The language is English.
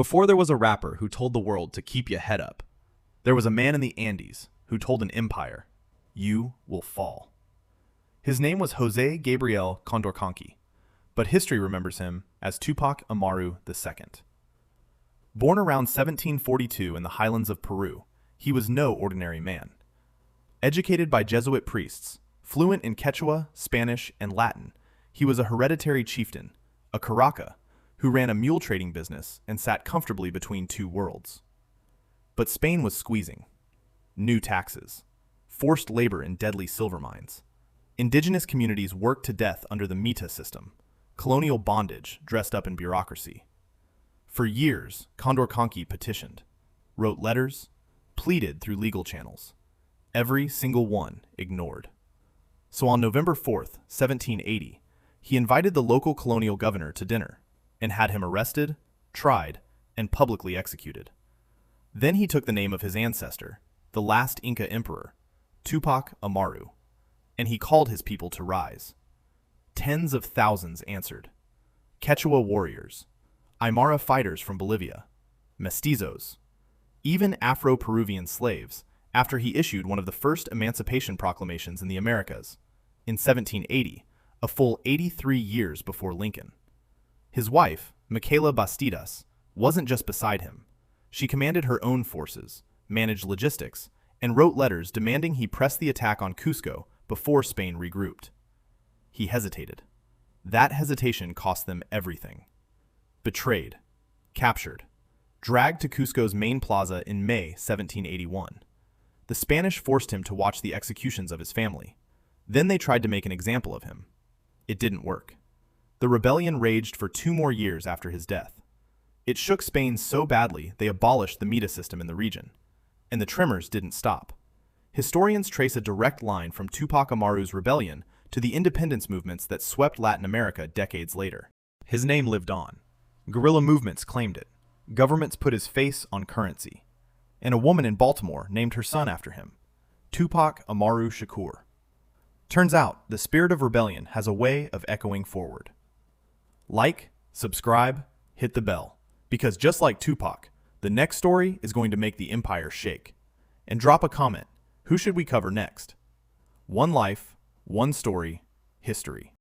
Before there was a rapper who told the world to keep your head up, there was a man in the Andes who told an empire, you will fall. His name was José Gabriel Condorcanqui, but history remembers him as Tupac Amaru II. Born around 1742 in the highlands of Peru, he was no ordinary man. Educated by Jesuit priests, fluent in Quechua, Spanish, and Latin, he was a hereditary chieftain, a caraca, who ran a mule trading business and sat comfortably between two worlds. But Spain was squeezing. New taxes, forced labor in deadly silver mines. Indigenous communities worked to death under the mita system, colonial bondage dressed up in bureaucracy. For years, Condorcanqui petitioned, wrote letters, pleaded through legal channels. Every single one ignored. So on November 4th, 1780, he invited the local colonial governor to dinner and had him arrested, tried, and publicly executed. Then he took the name of his ancestor, the last Inca emperor, Tupac Amaru, and he called his people to rise. Tens of thousands answered. Quechua warriors, Aymara fighters from Bolivia, mestizos, even Afro-Peruvian slaves, after he issued one of the first emancipation proclamations in the Americas, in 1780, a full 83 years before Lincoln. His wife, Micaela Bastidas, wasn't just beside him. She commanded her own forces, managed logistics, and wrote letters demanding he press the attack on Cusco before Spain regrouped. He hesitated. That hesitation cost them everything. Betrayed, captured, dragged to Cusco's main plaza in May 1781. The Spanish forced him to watch the executions of his family. Then they tried to make an example of him. It didn't work. The rebellion raged for 2 more years after his death. It shook Spain so badly they abolished the mita system in the region. And the tremors didn't stop. Historians trace a direct line from Tupac Amaru's rebellion to the independence movements that swept Latin America decades later. His name lived on. Guerrilla movements claimed it. Governments put his face on currency. And a woman in Baltimore named her son after him, Tupac Amaru Shakur. Turns out, the spirit of rebellion has a way of echoing forward. Like, subscribe, hit the bell, because just like Tupac, the next story is going to make the empire shake. And drop a comment, who should we cover next? One life, one story, history.